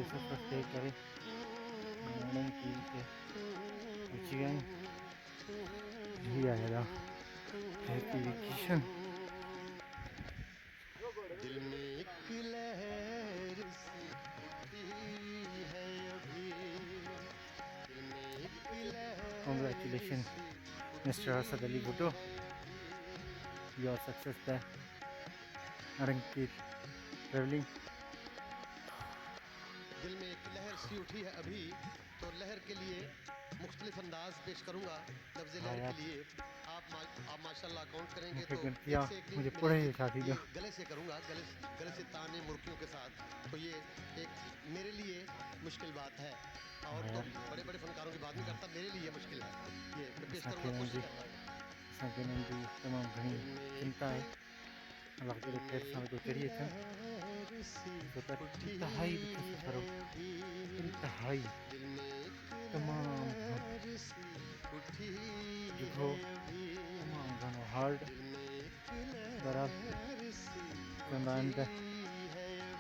जो सफ़र तय करे उन्हें की के पहुंची गई जी आएगा हैप्पी वेकेशन। दिल में एक लहर सी उठती है अभी, दिल में एक लहर Congratulations, सी Mr. उठती Asad Ali Bhutto. है, Your success there. Aranket traveling. दिल में एक लहर सी उठी है अभी। तो लहर के लिए मुख्तलिफ अंदाज पेश करूंगा। लफ्ज़ हाँ लहर के यार, लिए आप माशाल्लाह काउंट करेंगे मुझे तो गलतियाँ एक से एक नहीं, मुझे मेरे पूरे एक साथी ये दो। गले से करूंगा, गले से ताने मुर्कियों के साथ। तो ये एक मेरे लिए मुश्किल बात है, और हाँ तो यार, बड़े बड़े फनकारों की बात नहीं करता, मेरे लिए मुश्किल है। ये मैं पेश असांखे करूंगा, हिननि कोशिश जी कर रहा हूँ। असांखे हिननि जी तमामु घणी दिल में एक चिंता आहे। अलाह करे ख़ैर सां वेठो चढ़ी अचनि लहर सी छो त उठी इंतिहाई ॾुखियो है सफ़र हो। अभी, इंतिहाई दिल में एक तमामु घणो लहर सी उठी ॾुखो, है अभी, तमामु घणो हार्ड। दिल में एक बहरहाल लहर सी चवंदा उठी आहिनि त है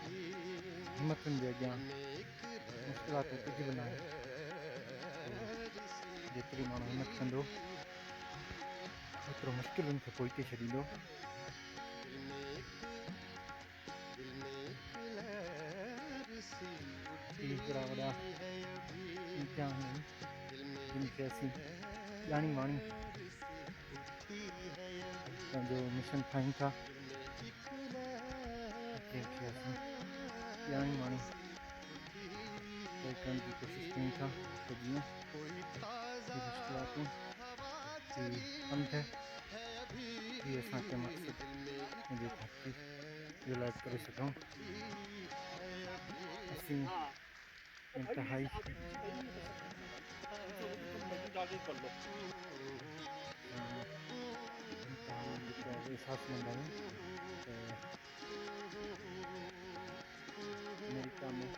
अभी, हिमतुनि जे दिल अॻियां में एक मुश्किलातूं कुझु बि न आहे। पोइ लहर सी जेतिरी माण्हू उठी, हिमत कंदो ओतिरो मुश्किलुनि खे पोइते छॾींदो। दिल में एक लहर सी उठी इहे केॾा वॾा है अभी, इम्तिहान आहिनि दिल में जिन एक खे असीं ॼाणी वाणी लहर सी उठी है अभी, पंहिंजो मिशन ठाहियूं था, दिल में एक लहर जंहिंखे असीं ॼाणी वाणी सी उठी तय है करण जी अभी, कोशिशि कयूं था त जीअं कोई ताज़ा इहे मुश्किलातूं हवा हीउ चली पंध है अभी, हीउ असांखे मक़सदु दिल में एक पंहिंजी धरती जो लाइक़ु करे सी सघूं। उठी है अभी, असीं इंतिहाई इंतिहाई जेको आहे एहसासमंद आहियूं त अमेरिका में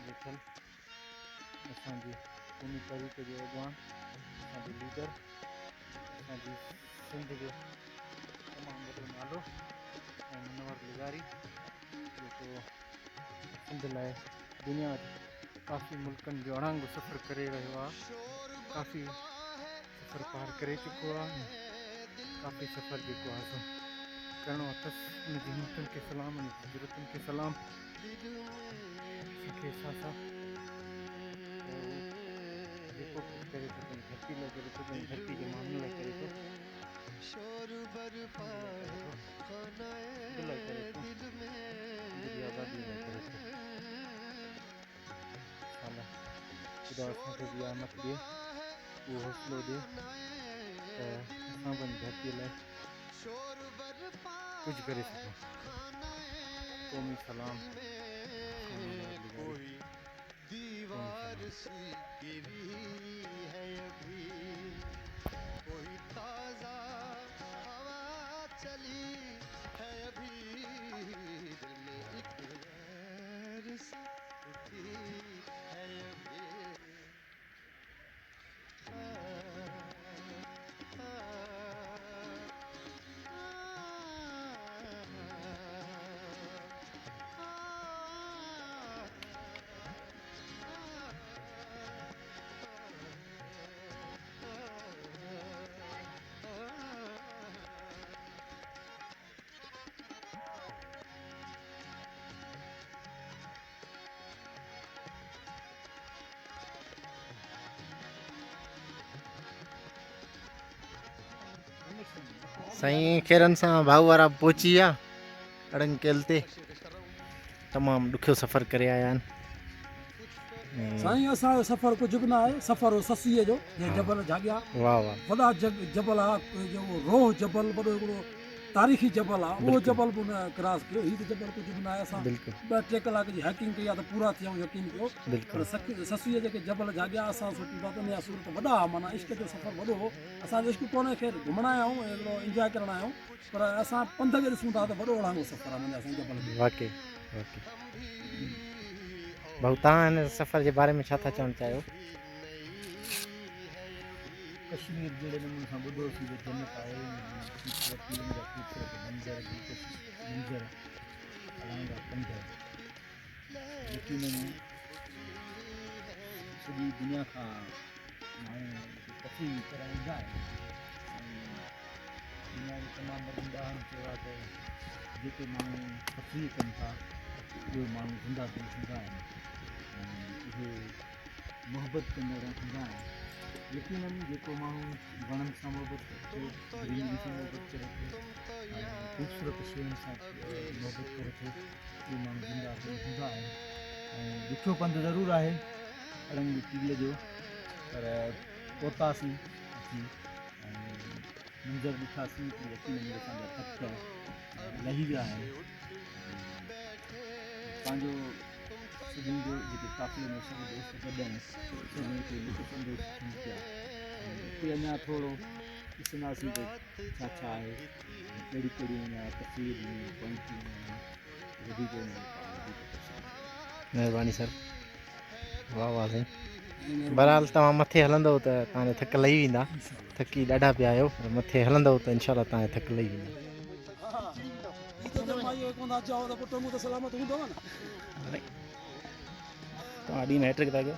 वेठल असांजे क़ौमी तहरीक जो अॻवान, असांजो लीडर, असांजी सिंध जो तमामु वॾो नालो ऐं मुनवर लिगारी जेको सिंध लाइ दुनिया काफ़ी मुल्कनि जो अड़ंग सफ़र करे रहियो आहे, शोर काफ़ी बरपा है सफ़र पार करे चुको खानाए आहे ऐं दिल काफ़ी में सफ़र जेको आहे सो करिणो अथसि। उनजी हिमतुनि खे सलाम, उनजी ज़रूरतुनि खे सलाम। दिल असांखे एहसासु आहे त उहो जेको कुझु करे थो पंहिंजी धरती लाइ करे थो, पंहिंजी दिल धरती जे माण्हुनि लाइ करे थो, में शोर बरपा पंहिंजे लाइ करे है थो, खानाए ख़ुदि लाइ करे थो, दिल में पंहिंजे जी आज़ादीअ लाइ करे थो। साला ख़ुदा शोर असांखे बि इहा हिमत ॾिए, बरपा है उहो हौसलो ॾिए त खानाए दिल असां पंहिंजी में धरतीअ लाइ शोर बरपा कुझु करे है सघूं। खानाए क़ौमी सलाम, दिल मुनव्वर में लिगारी, कोई क़ौमी दीवार सलाम। सी गिरी है अभी, कोई ताजा हवा चली है अभी, दिल में एक लहर सी उठी है अभी, आ, आ, साईं खेरनि सां भाऊ वारा पहुची विया अड़ंग केल ते, शेर पेश कर रहा हूँ। तमामु ॾुखियो सफ़र करे आया आहिनि ऐं साईं असांजो सफ़र कुझु बि न आहे, सफ़र हो ससीअ जो जंहिं हा, जबल जाॻिया वाह वाह, वॾा जबल आहे, जेको रोह जबल वॾो हिकिड़ो तारीख़ी जबल आहे, उहो बिल्कुलु जबल बि न क्रॉस कयो। हीउ त जबल कुझु बि न आहे। असां बिल्कुलु 2-3 कलाक जी हाइकिंग कई आहे त पूरा थियूं, यकीन कयो। पर बिल्कुलु ससीअ जेके जबल जाॻिया असां वतन या सूरत वॾा आहे, माना इश्क जो सफ़र वॾो हो। असांजो इश्क कोन्हे ख़ैर घुमण आया आहियूं, हिकिड़ो इंजॉय करणु आया आहियूं, पर असां पंध खे ॾिसूं था त वॾो अड़ंगो सफ़र आहे मुंहिंजा साईं जबल जो। वाकई वाकई। भाऊ तव्हां हिन सफ़र जे बारे में छा था चवणु चाहियो? कश्मीर जहिड़े नमूने सां ॿुधोसीं त जन्नत आहे, ख़ूबसूरती जा ख़ूबसूरत मंज़र, दिलकश मंज़र, हलाईंदा पंध, यकीनन सॼी दुनिया खां माण्हू तफ़रीह करण ईंदा आहिनि ऐं दुनिया जो तमामु वॾो उदाहरण थियो आहे त जेके माण्हू तफ़रीह कनि था उहे माण्हू ज़िंदा दिलि हूंदा आहिनि ऐं उहे मुहबत कंदड़ हूंदा आहिनि। यकीननि जेको माण्हू वणनि सां मुहबत करे थो, ग्रीनरी सां मुहबत करे थो, ख़ूबसूरत शयुनि सां मुहबत करे थो, उहे माण्हू ज़िंदा दिलि हूंदा आहिनि। ऐं ॾुखियो पंधु ज़रूरु आहे अड़ंग पील जो, पर पहुतासीं अची ऐं मंज़र ॾिठासीं त यकीननि असांजा थक लही विया आहिनि। पंहिंजो सभिनी जो जेके काफ़िले में सभु दोस्त गॾु आहिनि सभिनी खे लुत्फ़ अंदोज़ थियनि पिया। हिते अञा थोरो ॾिसंदासीं त छा छा आहे, कहिड़ी कहिड़ी अञा तफ़सील पॉइंटियूं वधीक महिरबानी सर, वाह वाह साईं। बहरहाल तव्हां मथे हलंदव त तव्हांजा थक लही वेंदा, थकी ॾाढा पिया आहियो, पर मथे हलंदव त इनशा तव्हांजा थक लही वेंदा। तव्हां ॾींहुं हैट्रिक था कयो।